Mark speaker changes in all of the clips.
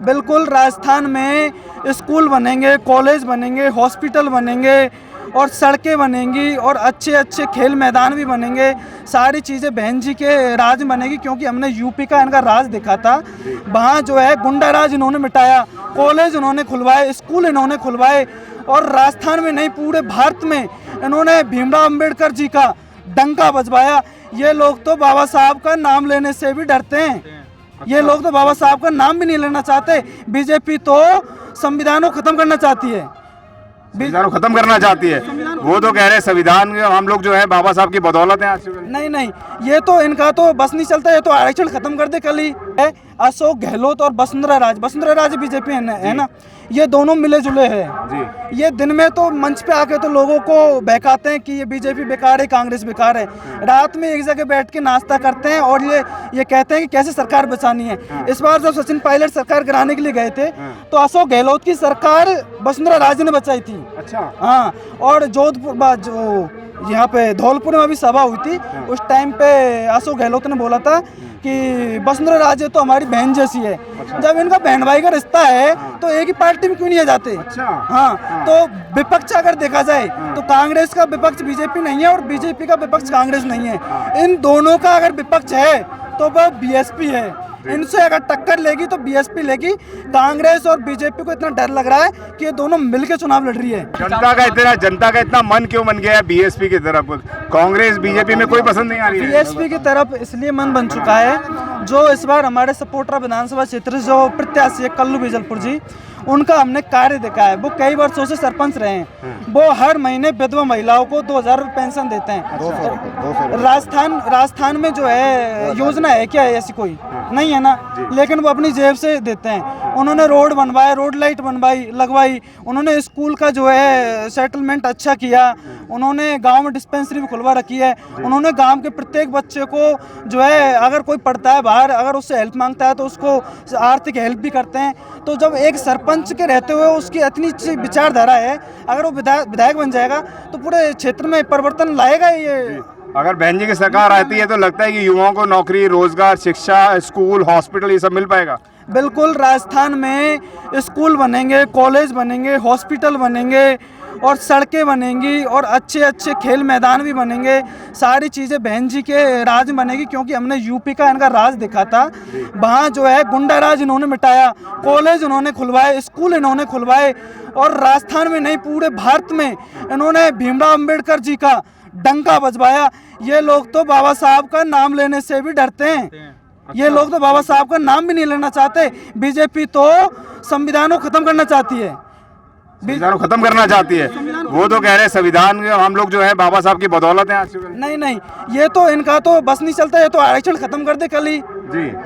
Speaker 1: बिल्कुल, राजस्थान में स्कूल बनेंगे, कॉलेज बनेंगे, हॉस्पिटल बनेंगे और सड़कें बनेंगी और अच्छे अच्छे खेल मैदान भी बनेंगे। सारी चीज़ें बहन जी के राज में बनेगी, क्योंकि हमने यूपी का इनका राज देखा था। वहाँ जो है गुंडा राज इन्होंने मिटाया, कॉलेज इन्होंने खुलवाए, स्कूल इन्होंने खुलवाए और राजस्थान में नहीं पूरे भारत में इन्होंने भीमराव अम्बेडकर जी का डंका बजवाया। ये लोग तो बाबा साहब का नाम लेने से भी डरते हैं। ये लोग तो बाबा साहब का नाम भी नहीं लेना चाहते। बीजेपी तो संविधान को खत्म करना चाहती है।
Speaker 2: संविधान को खत्म करना चाहती है। वो तो कह रहे हैं संविधान हम लोग जो है बाबा साहब की बदौलत है।
Speaker 1: नहीं नहीं, ये तो इनका तो बस नहीं चलता। ये तो आरक्षण खत्म कर दे कल ही। अशोक गहलोत और वसुंधरा राज बीजेपी है ना, ये दोनों मिले जुले हैं। ये दिन में तो मंच पे आके तो लोगों को बहकाते हैं कि ये बीजेपी बेकार है, कांग्रेस बेकार है। रात में एक जगह बैठ के नाश्ता करते हैं और ये कहते हैं कि कैसे सरकार बचानी है। इस बार जब सचिन पायलट सरकार गिराने के लिए गए थे तो अशोक गहलोत की सरकार वसुंधरा राजे ने बचाई थी।
Speaker 2: अच्छा।
Speaker 1: हाँ, और जोधपुर जो यहाँ पे धौलपुर में अभी सभा हुई थी, उस टाइम पे अशोक गहलोत ने बोला था कि वसुंधरा राजे तो हमारी बहन जैसी है। जब इनका बहन भाई का रिश्ता है तो एक ही पार्टी में क्यों नहीं आ जाते। हाँ, तो विपक्ष अगर देखा जाए तो कांग्रेस का विपक्ष बीजेपी नहीं है और बीजेपी का विपक्ष कांग्रेस नहीं है। इन दोनों का अगर विपक्ष है तो वह बीएसपी है। इनसे अगर टक्कर लेगी तो बीएसपी लेगी। कांग्रेस और बीजेपी को इतना डर लग रहा है कि ये दोनों मिलकर चुनाव लड़ रही है।
Speaker 2: जनता का इतना मन क्यों बन गया है बीएसपी की तरफ? कांग्रेस बीजेपी में कोई पसंद नहीं आ रही है।
Speaker 1: बीएसपी की तरफ इसलिए मन बन चुका है, जो इस बार हमारे सपोर्टर विधानसभा क्षेत्र जो प्रत्याशी है कल्लू बिजलपुर जी, उनका हमने कार्य देखा है। वो कई वर्षों से सरपंच रहे हैं। वो हर महीने विधवा महिलाओं को 2000 रुपये पेंशन देते हैं। राजस्थान में जो है योजना है क्या है ऐसी कोई नहीं है ना, लेकिन वो अपनी जेब से देते हैं। उन्होंने रोड बनवाए, रोड लाइट लगवाई। उन्होंने स्कूल का जो है सेटलमेंट अच्छा किया। उन्होंने गांव में डिस्पेंसरी भी खुलवा रखी है। उन्होंने गांव के प्रत्येक बच्चे को जो है अगर कोई पढ़ता है बाहर, अगर उससे हेल्प मांगता है तो उसको आर्थिक हेल्प भी करते हैं। तो जब एक सरपंच के रहते हुए उसकी इतनी विचारधारा है, अगर वो विधायक बन जाएगा तो पूरे क्षेत्र में परिवर्तन लाएगा। ये
Speaker 2: अगर बहन जी की सरकार आती है तो लगता है कि युवाओं को नौकरी, रोजगार, शिक्षा, स्कूल, हॉस्पिटल ये सब मिल पाएगा।
Speaker 1: बिल्कुल, राजस्थान में स्कूल बनेंगे, कॉलेज बनेंगे, हॉस्पिटल बनेंगे और सड़कें बनेंगी और अच्छे अच्छे खेल मैदान भी बनेंगे। सारी चीज़ें बहन जी के राज में बनेगी, क्योंकि हमने यूपी का इनका राज देखा था। वहाँ जो है गुंडा राज इन्होंने मिटाया, कॉलेज इन्होंने खुलवाए, स्कूल इन्होंने खुलवाए और राजस्थान में नहीं पूरे भारत में इन्होंने भीमराव अम्बेडकर जी का डंका बजवाया। ये लोग तो बाबा साहब का नाम लेने से भी डरते हैं। ये लोग तो बाबा साहब का नाम भी नहीं लेना चाहते। बीजेपी तो संविधान को खत्म करना चाहती है।
Speaker 2: संविधान को खत्म करना चाहती है। वो तो कह रहे हैं संविधान हम लोग जो है बाबा साहब की बदौलत है।
Speaker 1: नहीं नहीं, ये तो इनका तो बस नहीं चलता। ये तो आरक्षण खत्म कर दे कल ही।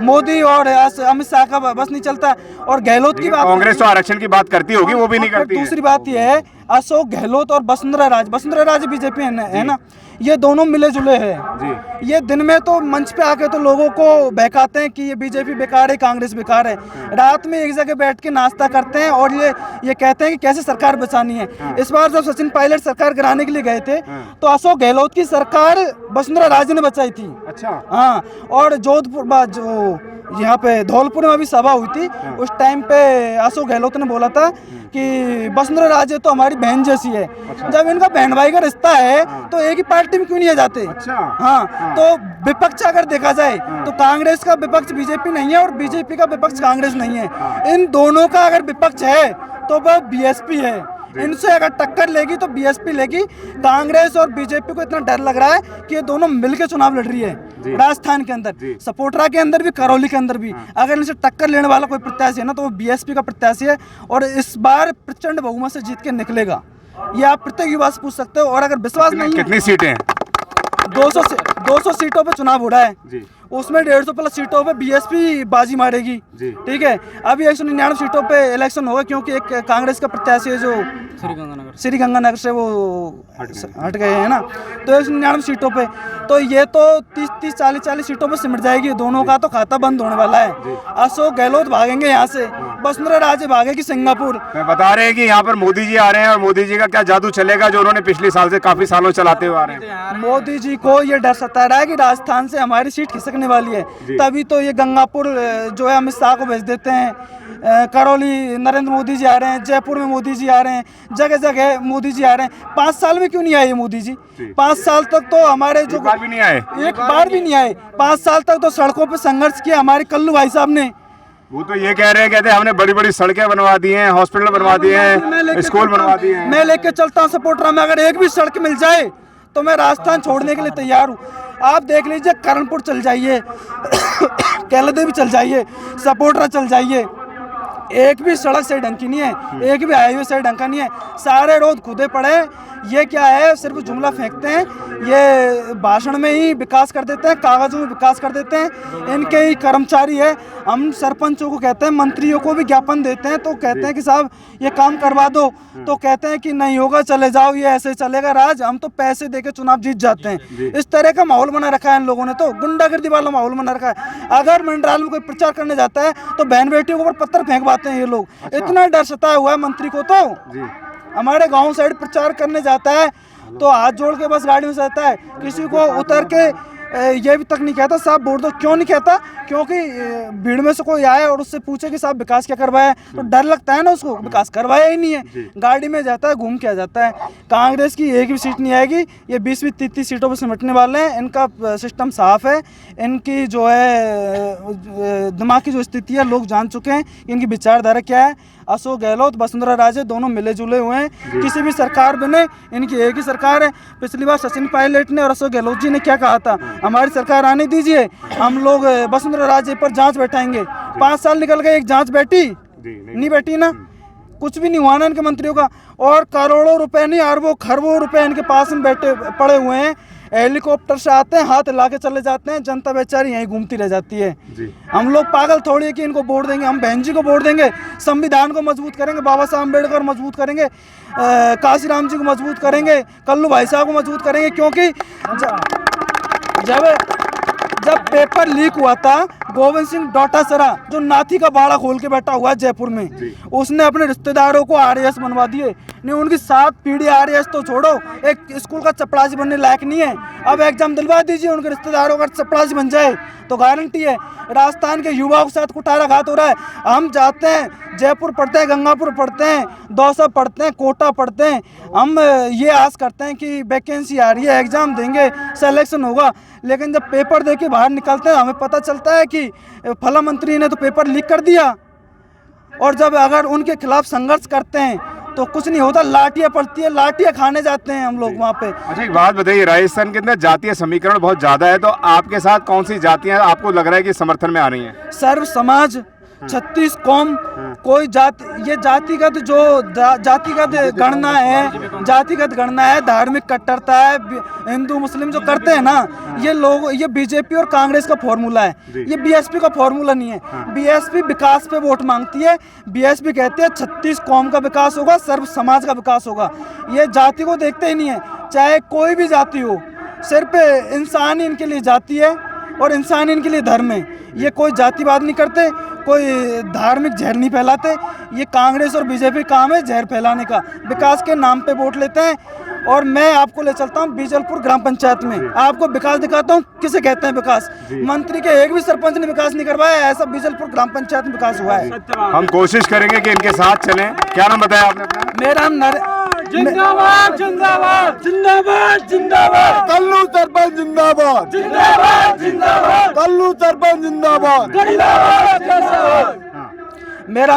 Speaker 1: मोदी और अमित शाह का बस नहीं चलता। और गहलोत की बात,
Speaker 2: कांग्रेस तो आरक्षण की बात करती होगी, वो भी नहीं करती।
Speaker 1: दूसरी बात यह है, अशोक गहलोत और वसुंधरा राज बीजेपी है ना, ये दोनों मिले जुले हैं। ये दिन में तो मंच पे आके तो लोगों को बहकाते हैं कि ये बीजेपी बेकार है, कांग्रेस बेकार है। रात में एक जगह बैठ के नाश्ता करते हैं और ये कहते हैं कि कैसे सरकार बचानी है। इस बार जब सचिन पायलट सरकार गिराने के लिए गए थे तो अशोक गहलोत की सरकार वसुंधरा राजे ने बचाई थी।
Speaker 2: अच्छा।
Speaker 1: हाँ, और जोधपुर जो यहाँ पे धौलपुर में अभी सभा हुई थी, उस टाइम पे अशोक गहलोत ने बोला था कि वसुंधरा राजे तो हमारी बहन जैसी है। जब इनका बहन भाई का रिश्ता है तो एक ही पार्टी में क्यों नहीं आ जाते। हाँ, तो विपक्ष अगर देखा जाए तो कांग्रेस का विपक्ष बीजेपी नहीं है और बीजेपी का विपक्ष कांग्रेस नहीं है। इन दोनों का अगर विपक्ष है तो वह बीएसपी है। इनसे अगर टक्कर लेगी तो बीएसपी लेगी। कांग्रेस और बीजेपी को इतना डर लग रहा है कि ये दोनों मिलकर चुनाव लड़ रही है। राजस्थान के अंदर, सपोटरा के अंदर भी, करौली के अंदर भी अगर इनसे टक्कर लेने वाला कोई प्रत्याशी है ना तो वो बीएसपी का प्रत्याशी है और इस बार प्रचंड बहुमत से जीत के निकलेगा। ये आप प्रत्येक युवा से पूछ सकते हो। और अगर विश्वास नहीं,
Speaker 2: कितनी सीटें हैं?
Speaker 1: 200 सीटों पे चुनाव हो रहा है। उसमें 150 प्लस सीटों पे बीएसपी बाजी मारेगी। ठीक है, अभी 199 सीटों पे इलेक्शन होगा, क्योंकि एक कांग्रेस का प्रत्याशी है जो श्री गंगानगर से वो हट गए हैं ना, तो 199 सीटों पे, तो ये तो 30-40 सीटों पे सिमट जाएगी। दोनों का तो खाता बंद होने वाला है। अशोक गहलोत भागेंगे यहाँ से, वसुंधरा राजे भागेगी सिंगापुर।
Speaker 2: मैं बता रहे हैं कि यहाँ पर मोदी जी आ रहे हैं और मोदी जी का क्या जादू चलेगा जो उन्होंने पिछले साल से काफी सालों चलाते हुए आ रहे हैं।
Speaker 1: मोदी जी को ये डर सता रहा है कि राजस्थान से हमारी सीट खिसकने वाली है, तभी तो ये गंगापुर जो है अमित शाह को भेज देते हैं। करौली नरेंद्र मोदी जी आ रहे हैं, जयपुर में मोदी जी आ रहे हैं, जगह जगह मोदी जी आ रहे हैं। 5 साल में क्यों नहीं आए ये मोदी जी? 5 साल तक तो हमारे जो
Speaker 2: एक बार भी नहीं आए,
Speaker 1: एक बार भी नहीं आए। 5 साल तक तो सड़कों पे संघर्ष किया हमारे कल्लू भाई साहब ने।
Speaker 2: वो तो ये कह रहे हैं, कहते हैं हमने बड़ी बड़ी सड़कें बनवा दी हैं, हॉस्पिटल बनवा दिए हैं, स्कूल बनवा दिए हैं।
Speaker 1: मैं लेके चलता हूँ सपोर्टरा में, अगर एक भी सड़क मिल जाए तो मैं राजस्थान छोड़ने के लिए तैयार हूँ। आप देख लीजिए, करणपुर चल जाइए, कैलदे भी चल जाइए, सपोर्टरा चल जाइए, एक भी सड़क सही ढंग की नहीं है, एक भी हाईवे सही ढंग का नहीं है। सारे रोड खुदे पड़े। ये क्या है, सिर्फ जुमला फेंकते हैं, ये भाषण में ही विकास कर देते हैं, कागजों में विकास कर देते हैं। इनके ही कर्मचारी है। हम सरपंचों को कहते हैं, मंत्रियों को भी ज्ञापन देते हैं, तो कहते हैं कि साहब ये काम करवा दो, तो कहते हैं कि नहीं होगा, चले जाओ, ये ऐसे चलेगा राज। हम तो पैसे देके चुनाव जीत जाते हैं। इस तरह का माहौल बना रखा है इन लोगों ने, तो गुंडागर्दी वाला माहौल बना रखा है। अगर मंडराल में कोई प्रचार करने जाता है तो बहन बेटियों के ऊपर पत्थर फेंकवाते हैं ये लोग। इतना डर सताया हुआ है मंत्री को। तो हमारे गांव साइड प्रचार करने जाता है तो हाथ जोड़ के बस गाड़ी में जाता है, किसी को उतर के ये भी तक नहीं कहता साहब वोट दो। क्यों नहीं कहता? क्योंकि भीड़ में से कोई आए और उससे पूछे कि साहब विकास क्या करवाया है, तो डर लगता है ना उसको। विकास करवाया ही नहीं है, गाड़ी में जाता है, घूम के आ जाता है। कांग्रेस की एक भी सीट नहीं आएगी, ये 20-30 सीटों पर सिमटने वाले हैं। इनका सिस्टम साफ है, इनकी जो है दिमाग की जो स्थिति है लोग जान चुके हैं, इनकी विचारधारा क्या है। अशोक गहलोत, वसुंधरा राजे दोनों मिले जुले हुए हैं। किसी भी सरकार बने, इनकी एक ही सरकार है। पिछली बार सचिन पायलट ने और अशोक गहलोत जी ने क्या कहा था, हमारी सरकार आने दीजिए, हम लोग वसुंधरा राजे पर जांच बैठाएंगे। 5 साल निकल गए, एक जांच बैठी? नहीं बैठी ना, कुछ भी नहीं हुआ ना इनके मंत्रियों का। और करोड़ों रुपए नहीं, अरबों खरबों रुपए इनके पास में बैठे पड़े हुए हैं। हेलीकॉप्टर से आते हैं, हाथ हिला के चले जाते हैं, जनता बेचारी यहीं घूमती रह जाती है। हम लोग पागल थोड़ी है कि इनको वोट देंगे। हम बहन जी को वोट देंगे, संविधान को मजबूत करेंगे, बाबा साहब अम्बेडकर मजबूत करेंगे, काशीराम जी को मजबूत करेंगे, कल्लू भाई साहब को मजबूत करेंगे। क्योंकि जब पेपर लीक हुआ था, गोविंद सिंह डोटासरा जो नाथी का बाड़ा खोल के बैठा हुआ है जयपुर में, उसने अपने रिश्तेदारों को आरएएस बनवा दिए। नहीं, उनकी 7 पीढ़ी आरएएस तो छोड़ो, एक स्कूल का चपरासी बनने लायक नहीं है। अब एग्जाम दिलवा दीजिए, उनके रिश्तेदारों का चपरासी बन जाए तो गारंटी है राजस्थान के युवाओं के साथ कुठाराघात हो रहा है। हम जाते हैं, जयपुर पढ़ते हैं, गंगापुर पढ़ते हैं, दौसा पढ़ते हैं, कोटा पढ़ते हैं। हम ये आस करते हैं कि वैकेंसी आ रही है, एग्जाम देंगे, सिलेक्शन होगा। लेकिन जब पेपर दे के बाहर निकलते हैं, हमें पता चलता है कि फला मंत्री ने तो पेपर लीक कर दिया। और जब अगर उनके खिलाफ संघर्ष करते हैं तो कुछ नहीं होता, लाठियाँ पड़ती है, लाठियाँ खाने जाते हैं हम लोग वहाँ पे।
Speaker 2: अच्छा, एक बात बताइए, राजस्थान के अंदर जातीय समीकरण बहुत ज्यादा है, तो आपके साथ कौन सी जातियां आपको लग रहा है कि समर्थन में आ रही हैं?
Speaker 1: सर्व समाज, 36 कौम, कोई जाति, ये जातिगत जो जातिगत गणना है, जातिगत गणना है, धार्मिक कट्टरता है, हिंदू मुस्लिम जो करते हैं ना ये लोग, ये बीजेपी और कांग्रेस का फॉर्मूला है, ये बीएसपी का फॉर्मूला नहीं है। बीएसपी विकास पे वोट मांगती है। बीएसपी कहती है 36 कौम का विकास होगा, सर्व समाज का विकास होगा। ये जाति को देखते ही नहीं है, चाहे कोई भी जाति हो, सिर्फ इंसान ही इनके लिए जाति है और इंसान इनके लिए धर्म है। ये कोई जातिवाद नहीं करते, कोई धार्मिक जहर नहीं फैलाते। ये कांग्रेस और बीजेपी काम है जहर फैलाने का, विकास के नाम पे वोट लेते हैं। और मैं आपको ले चलता हूँ बीजलपुर ग्राम पंचायत में, आपको विकास दिखाता हूँ किसे कहते हैं विकास। मंत्री के एक भी सरपंच ने विकास नहीं करवाया, ऐसा बीजलपुर ग्राम पंचायत में विकास हुआ है।
Speaker 2: हम कोशिश करेंगे कि इनके साथ चलें। क्या नाम बताया आपने अपना?
Speaker 1: मेरा नाम
Speaker 3: जिंदाबाद जिंदाबाद जिंदाबाद जिंदाबाद,
Speaker 4: कल्लू सरपंच जिंदाबाद,
Speaker 3: जिंदाबाद जिंदाबाद,
Speaker 4: कल्लू सरपंच जिंदाबाद।
Speaker 1: मेरा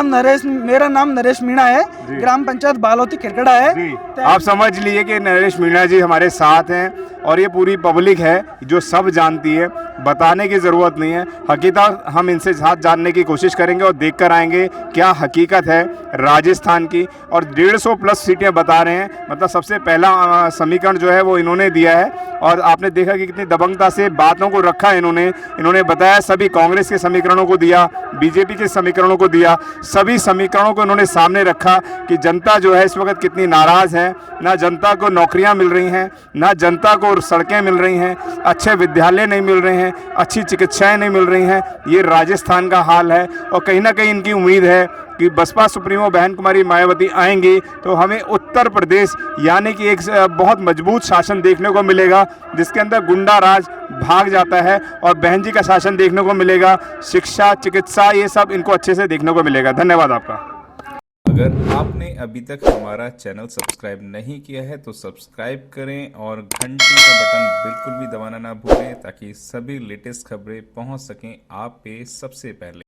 Speaker 1: नाम नरेश मीणा है, ग्राम पंचायत बालोती खिरकड़ा है।
Speaker 2: जी, आप समझ लिए कि नरेश मीणा जी हमारे साथ हैं और ये पूरी पब्लिक है जो सब जानती है, बताने की ज़रूरत नहीं है। हकीकत हम इनसे साथ जानने की कोशिश करेंगे और देख कर आएंगे क्या हकीकत है राजस्थान की। और 150+ सीटें बता रहे हैं, मतलब सबसे पहला समीकरण जो है वो इन्होंने दिया है। और आपने देखा कि कितनी दबंगता से बातों को रखा इन्होंने बताया, सभी कांग्रेस के समीकरणों को दिया, बीजेपी के समीकरणों को दिया, सभी समीकरणों को इन्होंने सामने रखा कि जनता जो है इस वक्त कितनी नाराज़ है। ना जनता को नौकरियां मिल रही हैं, ना जनता को सड़कें मिल रही हैं, अच्छे विद्यालय नहीं मिल रहे हैं, अच्छी चिकित्साएं नहीं मिल रही हैं। ये राजस्थान का हाल है और कहीं ना कहीं इनकी उम्मीद है कि बसपा सुप्रीमो बहन कुमारी मायावती आएंगी तो हमें उत्तर प्रदेश यानी कि एक बहुत मजबूत शासन देखने को मिलेगा, जिसके अंदर गुंडा राज भाग जाता है, और बहन जी का शासन देखने को मिलेगा। शिक्षा, चिकित्सा, ये सब इनको अच्छे से देखने को मिलेगा। धन्यवाद आपका।
Speaker 5: अगर आपने अभी तक हमारा चैनल सब्सक्राइब नहीं किया है तो सब्सक्राइब करें और घंटी का बटन बिल्कुल भी दबाना ना भूलें, ताकि सभी लेटेस्ट खबरें पहुंच सकें आप पे सबसे पहले।